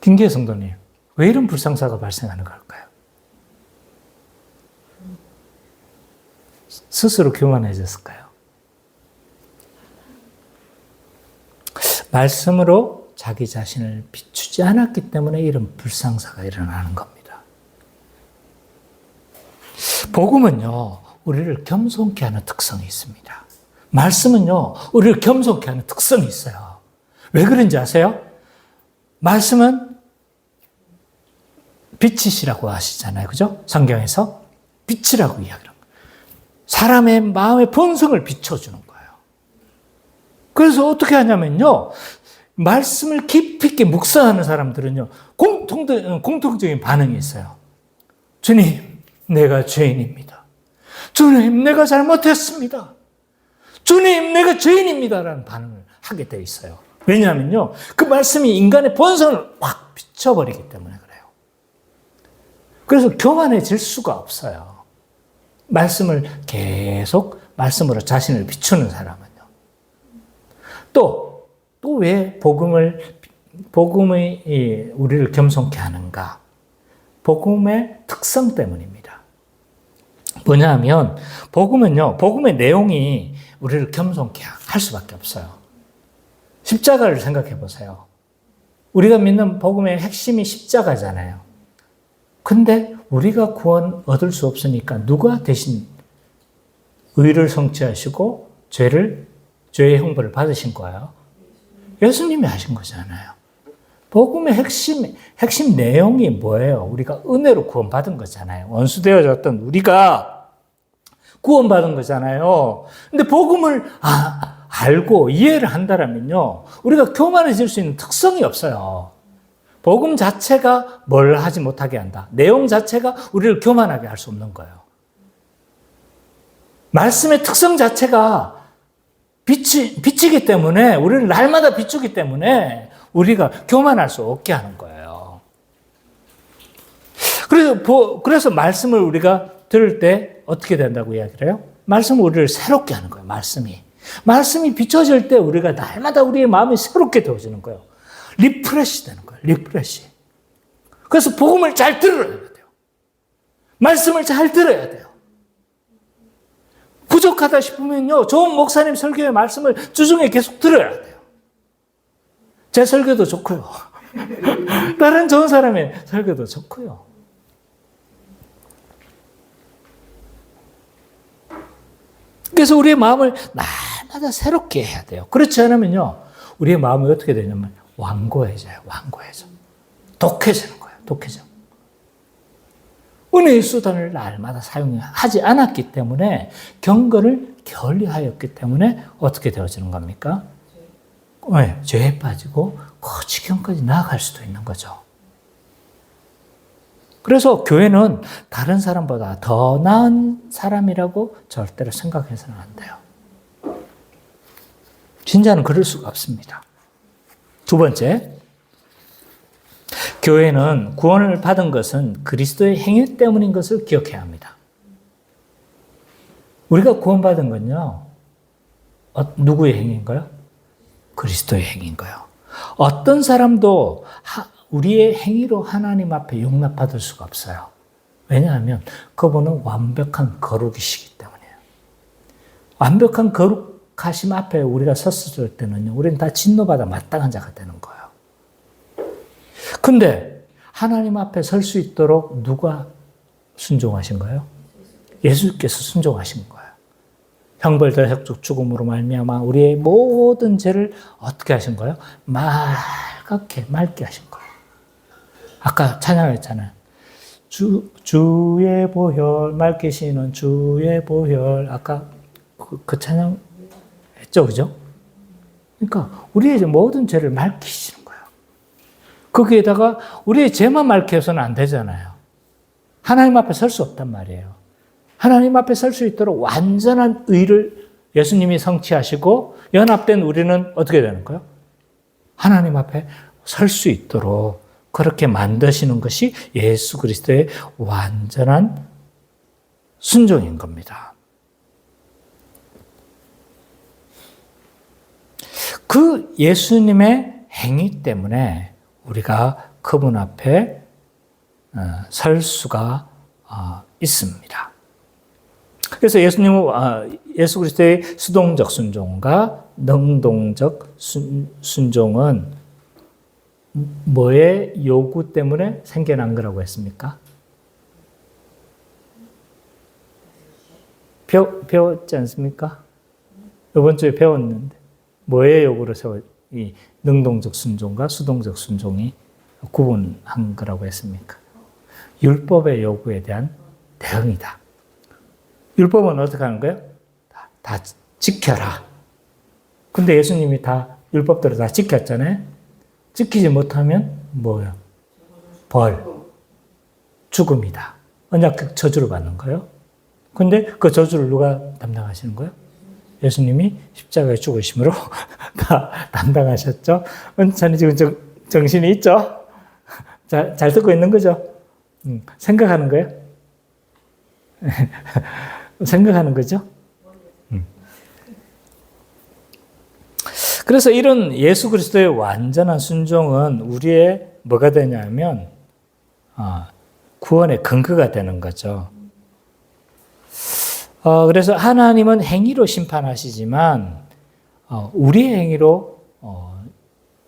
김기혜 성도님, 왜 이런 불상사가 발생하는 걸까요? 스스로 교만해졌을까요? 말씀으로 자기 자신을 비추지 않았기 때문에 이런 불상사가 일어나는 겁니다. 복음은요, 우리를 겸손케 하는 특성이 있습니다. 말씀은요, 우리를 겸손케 하는 특성이 있어요. 왜 그런지 아세요? 말씀은 빛이시라고 하시잖아요. 그죠? 성경에서 빛이라고 이야기합니다. 사람의 마음의 본성을 비춰주는 거예요. 그래서 어떻게 하냐면요, 말씀을 깊이 있게 묵상하는 사람들은요, 공통적인 반응이 있어요. 주님, 내가 죄인입니다. 주님, 내가 잘못했습니다. 주님, 내가 죄인입니다. 라는 반응을 하게 되어 있어요. 왜냐하면요, 그 말씀이 인간의 본성을 확 비춰버리기 때문에 그래요. 그래서 교만해질 수가 없어요. 말씀을 계속 말씀으로 자신을 비추는 사람은요. 또 왜 복음이 우리를 겸손케 하는가? 복음의 특성 때문입니다. 뭐냐면, 복음의 내용이 우리를 겸손케 할 수밖에 없어요. 십자가를 생각해 보세요. 우리가 믿는 복음의 핵심이 십자가잖아요. 근데 우리가 구원 얻을 수 없으니까 누가 대신 의를 성취하시고 죄의 형벌을 받으신 거예요? 예수님이 하신 거잖아요. 복음의 핵심 내용이 뭐예요? 우리가 은혜로 구원받은 거잖아요. 원수되어졌던 우리가 구원받은 거잖아요. 근데 복음을 알고 이해를 한다면요, 우리가 교만해질 수 있는 특성이 없어요. 복음 자체가 뭘 하지 못하게 한다. 내용 자체가 우리를 교만하게 할 수 없는 거예요. 말씀의 특성 자체가 비치기 때문에, 우리를 날마다 비추기 때문에 우리가 교만할 수 없게 하는 거예요. 그래서 말씀을 우리가 들을 때 어떻게 된다고 이야기를 해요? 말씀은 우리를 새롭게 하는 거예요. 말씀이 비춰질 때 우리가 날마다 우리의 마음이 새롭게 되어지는 거예요. 리프레시 되는 거예요. 리프레시. 그래서 복음을 잘 들어야 돼요. 말씀을 잘 들어야 돼요. 부족하다 싶으면요, 좋은 목사님 설교의 말씀을 주중에 계속 들어야 돼요. 제 설교도 좋고요. 다른 좋은 사람의 설교도 좋고요. 그래서 우리의 마음을 날마다 새롭게 해야 돼요. 그렇지 않으면요, 우리의 마음이 어떻게 되냐면 완고해져요. 독해지는 거예요. 은혜의 수단을 날마다 사용하지 않았기 때문에, 경건을 게을리하였기 때문에 어떻게 되어지는 겁니까? 네, 죄에 빠지고 그 지경까지 나아갈 수도 있는 거죠. 그래서 교회는 다른 사람보다 더 나은 사람이라고 절대로 생각해서는 안 돼요. 진짜는 그럴 수가 없습니다. 두 번째, 교회는 구원을 받은 것은 그리스도의 행위 때문인 것을 기억해야 합니다. 우리가 구원받은 건요, 누구의 행위인가요? 그리스도의 행위인 거예요. 어떤 사람도 우리의 행위로 하나님 앞에 용납받을 수가 없어요. 왜냐하면 그분은 완벽한 거룩이시기 때문이에요. 완벽한 거룩하심 앞에 우리가 섰을 때는요, 우리는 다 진노받아 마땅한 자가 되는 거예요. 근데 하나님 앞에 설 수 있도록 누가 순종하신 거예요? 예수께서 순종하신 거예요. 형벌대속적 죽음으로 말미암아 우리의 모든 죄를 어떻게 하신 거예요? 맑게 하신 거예요. 아까 찬양했잖아요. 주의 보혈, 맑게 시는 주의 보혈. 아까 그 찬양 했죠, 그죠? 그러니까 우리의 모든 죄를 맑히시는 거예요. 거기에다가 우리의 죄만 맑게 해서는 안 되잖아요. 하나님 앞에 설 수 없단 말이에요. 하나님 앞에 설 수 있도록 완전한 의를 예수님이 성취하시고 연합된 우리는 어떻게 되는 거예요? 하나님 앞에 설 수 있도록 그렇게 만드시는 것이 예수 그리스도의 완전한 순종인 겁니다. 그 예수님의 행위 때문에 우리가 그분 앞에 설 수가 있습니다. 그래서 예수 그리스도의 수동적 순종과 능동적 순종은 뭐의 요구 때문에 생겨난 거라고 했습니까? 배웠지 않습니까? 이번 주에 배웠는데 뭐의 요구로 이 능동적 순종과 수동적 순종이 구분한 거라고 했습니까? 율법의 요구에 대한 대응이다. 율법은 어떻게 하는 거예요? 다 지켜라. 근데 예수님이 다 율법대로 다 지켰잖아요. 지키지 못하면 뭐예요? 벌, 죽음이다. 언약적 저주를 받는 거예요. 근데 그 저주를 누가 담당하시는 거예요? 예수님이 십자가에 죽으심으로 다 담당하셨죠. 저는 지금 정신이 있죠? 잘 듣고 있는 거죠? 생각하는 거예요? 생각하는 거죠? 그래서 이런 예수 그리스도의 완전한 순종은 우리의 뭐가 되냐면 구원의 근거가 되는 거죠. 그래서 하나님은 행위로 심판하시지만 우리의 행위로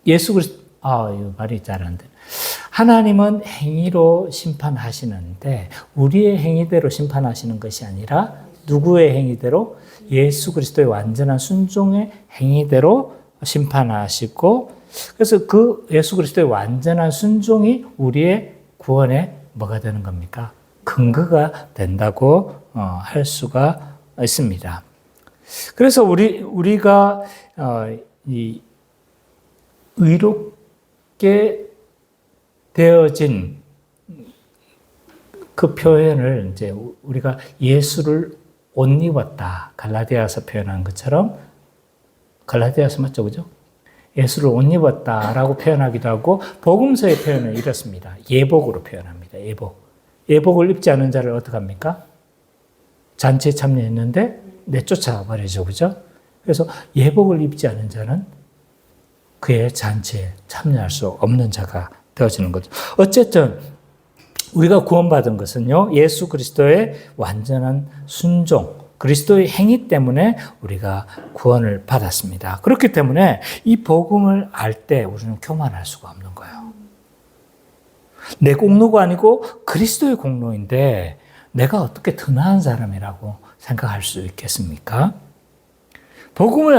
예수 그리스도, 이거 말이 잘 안 돼. 하나님은 행위로 심판하시는데 우리의 행위대로 심판하시는 것이 아니라 누구의 행위대로? 예수 그리스도의 완전한 순종의 행위대로 심판하시고, 그래서 그 예수 그리스도의 완전한 순종이 우리의 구원에 뭐가 되는 겁니까? 근거가 된다고 할 수가 있습니다. 그래서 우리가 이 의롭게 되어진 그 표현을 이제 우리가 예수를 옷 입었다. 갈라디아서 표현한 것처럼, 갈라디아서 맞죠? 그죠? 예수를 옷 입었다라고 표현하기도 하고, 복음서의 표현은 이렇습니다. 예복으로 표현합니다. 예복. 예복을 입지 않은 자를 어떻게 합니까? 잔치에 참여했는데 내쫓아 버리죠. 그죠? 그래서 예복을 입지 않은 자는 그의 잔치에 참여할 수 없는 자가 되어지는 거죠. 어쨌든 우리가 구원받은 것은요, 예수 그리스도의 완전한 순종, 그리스도의 행위 때문에 우리가 구원을 받았습니다. 그렇기 때문에 이 복음을 알 때 우리는 교만할 수가 없는 거예요. 내 공로가 아니고 그리스도의 공로인데 내가 어떻게 더 나은 사람이라고 생각할 수 있겠습니까? 복음을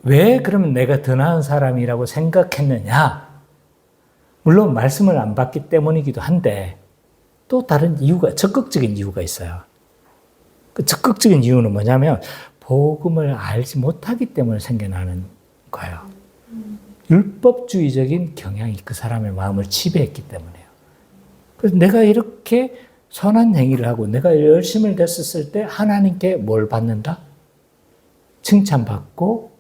왜 그러면 내가 더 나은 사람이라고 생각했느냐? 물론 말씀을 안 받기 때문이기도 한데 또 다른 이유가, 적극적인 이유가 있어요. 그 적극적인 이유는 뭐냐면 복음을 알지 못하기 때문에 생겨나는 거예요. 율법주의적인 경향이 그 사람의 마음을 지배했기 때문에요. 그래서 내가 이렇게 선한 행위를 하고 내가 열심을 냈었을 때 하나님께 뭘 받는다? 칭찬받고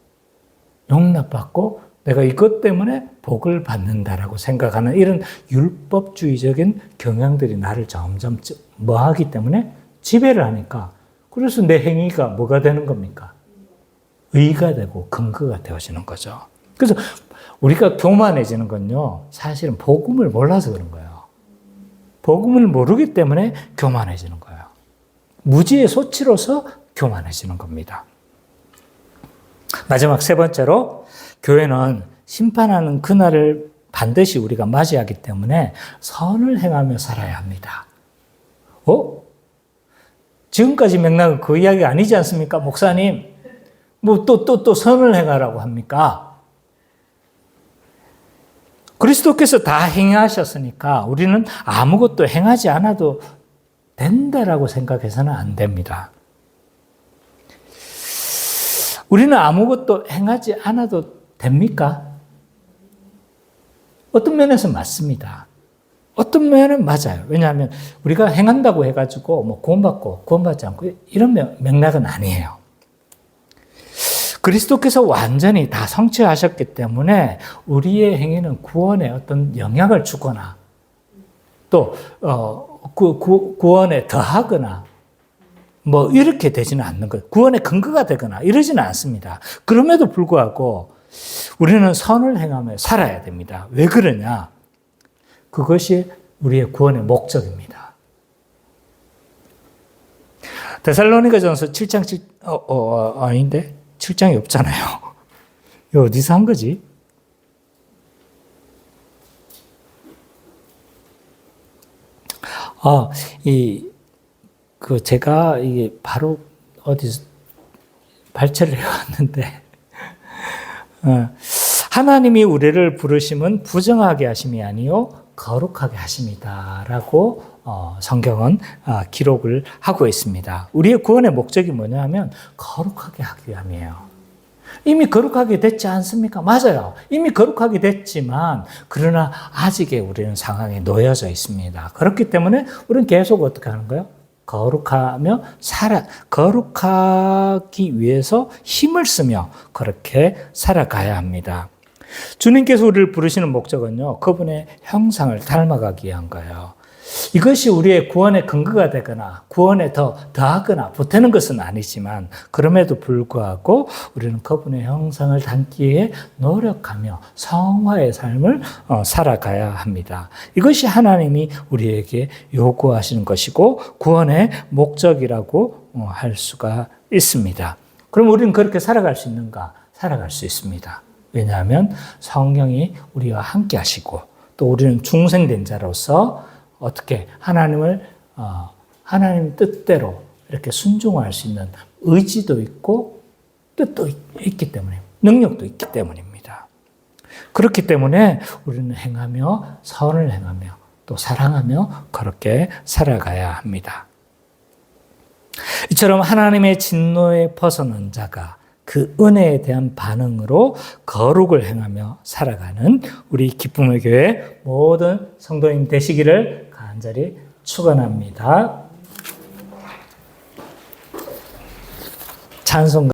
용납받고 내가 이것 때문에 복을 받는다라고 생각하는 이런 율법주의적인 경향들이 나를 점점 뭐하기 때문에 지배를 하니까, 그래서 내 행위가 뭐가 되는 겁니까? 의가 되고 근거가 되어지는 거죠. 그래서 우리가 교만해지는 건요, 사실은 복음을 몰라서 그런 거예요. 복음을 모르기 때문에 교만해지는 거예요. 무지의 소치로서 교만해지는 겁니다. 마지막 세 번째로, 교회는 심판하는 그날을 반드시 우리가 맞이하기 때문에 선을 행하며 살아야 합니다. 지금까지 맥락은 그 이야기 아니지 않습니까? 목사님, 또 선을 행하라고 합니까? 그리스도께서 다 행하셨으니까 우리는 아무것도 행하지 않아도 된다라고 생각해서는 안 됩니다. 우리는 아무것도 행하지 않아도 됩니까? 어떤 면에서 맞습니다. 어떤 면은 맞아요. 왜냐하면 우리가 행한다고 해가지고 구원받고 구원받지 않고 이런 맥락은 아니에요. 그리스도께서 완전히 다 성취하셨기 때문에 우리의 행위는 구원에 어떤 영향을 주거나 또 구원에 더하거나 이렇게 되지는 않는 거예요. 구원의 근거가 되거나 이러지는 않습니다. 그럼에도 불구하고 우리는 선을 행하며 살아야 됩니다. 왜 그러냐? 그것이 우리의 구원의 목적입니다. 데살로니가전서 7장 아닌데? 7장이 없잖아요. 이거 어디서 한 거지? 제가 이게 바로 어디서 발췌를 해왔는데, 하나님이 우리를 부르심은 부정하게 하심이 아니요 거룩하게 하심이다라고 성경은 기록을 하고 있습니다. 우리의 구원의 목적이 뭐냐 하면 거룩하게 하기 위함이에요. 이미 거룩하게 됐지 않습니까? 맞아요. 이미 거룩하게 됐지만 그러나 아직의 우리는 상황에 놓여져 있습니다. 그렇기 때문에 우리는 계속 어떻게 하는 거예요? 거룩하기 위해서 힘을 쓰며 그렇게 살아가야 합니다. 주님께서 우리를 부르시는 목적은요, 그분의 형상을 닮아가기 위한 거예요. 이것이 우리의 구원의 근거가 되거나 구원에 더하거나 보태는 것은 아니지만 그럼에도 불구하고 우리는 그분의 형상을 담기 위해 노력하며 성화의 삶을 살아가야 합니다. 이것이 하나님이 우리에게 요구하시는 것이고 구원의 목적이라고 할 수가 있습니다. 그럼 우리는 그렇게 살아갈 수 있는가? 살아갈 수 있습니다. 왜냐하면 성령이 우리와 함께 하시고 또 우리는 중생된 자로서 어떻게 하나님 뜻대로 이렇게 순종할 수 있는 의지도 있고 뜻도 있기 때문에 능력도 있기 때문입니다. 그렇기 때문에 우리는 행하며 선을 행하며 또 사랑하며 그렇게 살아가야 합니다. 이처럼 하나님의 진노에 벗어난 자가 그 은혜에 대한 반응으로 거룩을 행하며 살아가는 우리 기쁨의 교회 모든 성도님 되시기를 간절히 축원합니다. 찬송